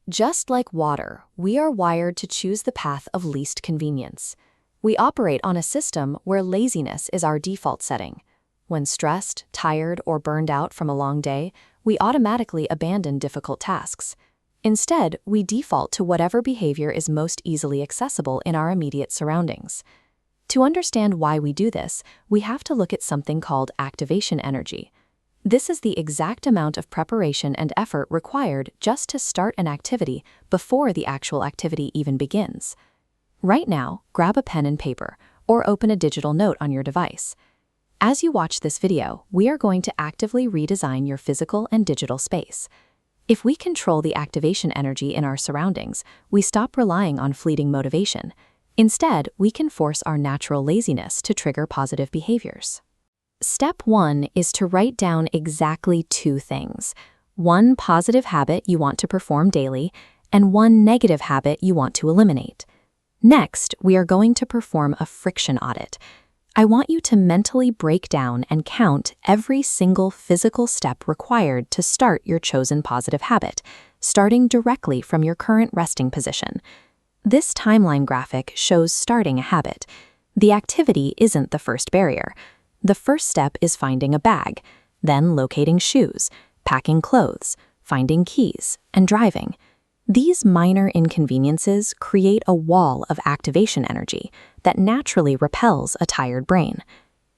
Just like water, we are wired to choose the path of least convenience. We operate on a system where laziness is our default setting. When stressed, tired, or burned out from a long day, we automatically abandon difficult tasks. Instead, we default to whatever behavior is most easily accessible in our immediate surroundings. To understand why we do this, we have to look at something called activation energy. This is the exact amount of preparation and effort required just to start an activity before the actual activity even begins. Right now, grab a pen and paper, or open a digital note on your device. As you watch this video, we are going to actively redesign your physical and digital space. If we control the activation energy in our surroundings, we stop relying on fleeting motivation. Instead, we can force our natural laziness to trigger positive behaviors. Step 1 is to write down exactly 2 things: one positive habit you want to perform daily, and one negative habit you want to eliminate. Next, we are going to perform a friction audit. I want you to mentally break down and count every single physical step required to start your chosen positive habit, starting directly from your current resting position. This timeline graphic shows starting a habit. The activity isn't the first barrier. The first step is finding a bag, then locating shoes, packing clothes, finding keys, and driving. These minor inconveniences create a wall of activation energy that naturally repels a tired brain.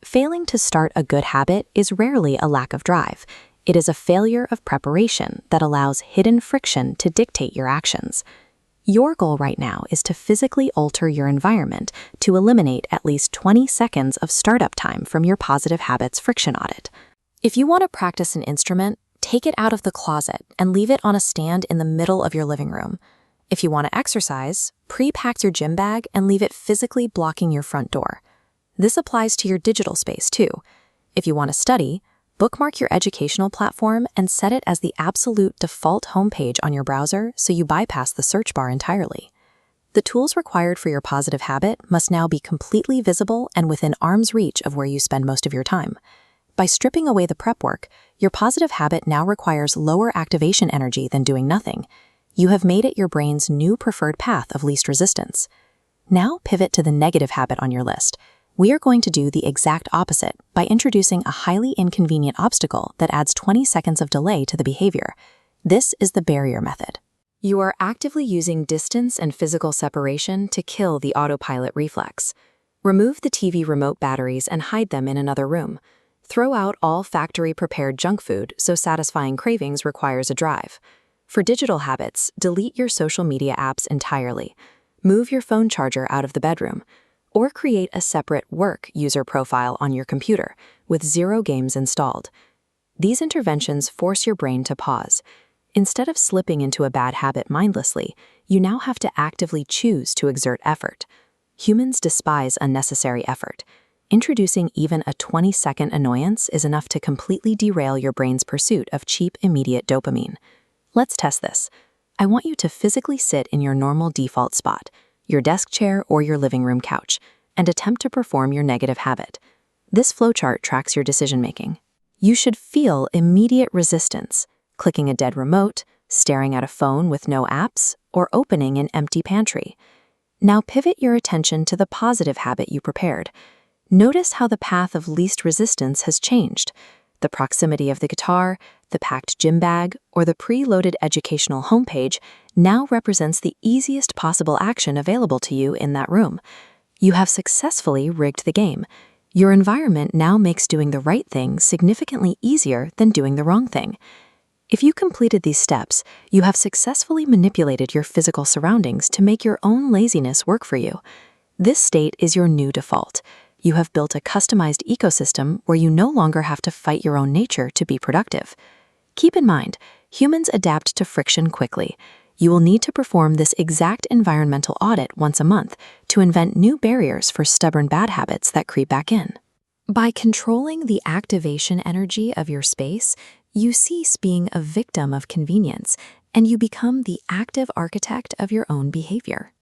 Failing to start a good habit is rarely a lack of drive. It is a failure of preparation that allows hidden friction to dictate your actions. Your goal right now is to physically alter your environment to eliminate at least 20 seconds of startup time from your positive habits friction audit. If you want to practice an instrument, take it out of the closet and leave it on a stand in the middle of your living room. If you want to exercise, pre-pack your gym bag and leave it physically blocking your front door. This applies to your digital space too. If you want to study, bookmark your educational platform and set it as the absolute default homepage on your browser so you bypass the search bar entirely. The tools required for your positive habit must now be completely visible and within arm's reach of where you spend most of your time. By stripping away the prep work, your positive habit now requires lower activation energy than doing nothing. You have made it your brain's new preferred path of least resistance. Now pivot to the negative habit on your list. We are going to do the exact opposite by introducing a highly inconvenient obstacle that adds 20 seconds of delay to the behavior. This is the barrier method. You are actively using distance and physical separation to kill the autopilot reflex. Remove the TV remote batteries and hide them in another room. Throw out all factory-prepared junk food so satisfying cravings requires a drive. For digital habits, delete your social media apps entirely. Move your phone charger out of the bedroom. Or create a separate work user profile on your computer with 0 games installed. These interventions force your brain to pause. Instead of slipping into a bad habit mindlessly, you now have to actively choose to exert effort. Humans despise unnecessary effort. Introducing even a 20-second annoyance is enough to completely derail your brain's pursuit of cheap, immediate dopamine. Let's test this. I want you to physically sit in your normal default spot, your desk chair or your living room couch, and attempt to perform your negative habit. This flowchart tracks your decision-making. You should feel immediate resistance, clicking a dead remote, staring at a phone with no apps, or opening an empty pantry. Now pivot your attention to the positive habit you prepared. Notice how the path of least resistance has changed. The proximity of the guitar, the packed gym bag, or the preloaded educational homepage now represents the easiest possible action available to you in that room. You have successfully rigged the game. Your environment now makes doing the right thing significantly easier than doing the wrong thing. If you completed these steps, you have successfully manipulated your physical surroundings to make your own laziness work for you. This state is your new default. You have built a customized ecosystem where you no longer have to fight your own nature to be productive. Keep in mind, humans adapt to friction quickly. You will need to perform this exact environmental audit once a month to invent new barriers for stubborn bad habits that creep back in. By controlling the activation energy of your space, you cease being a victim of convenience and you become the active architect of your own behavior.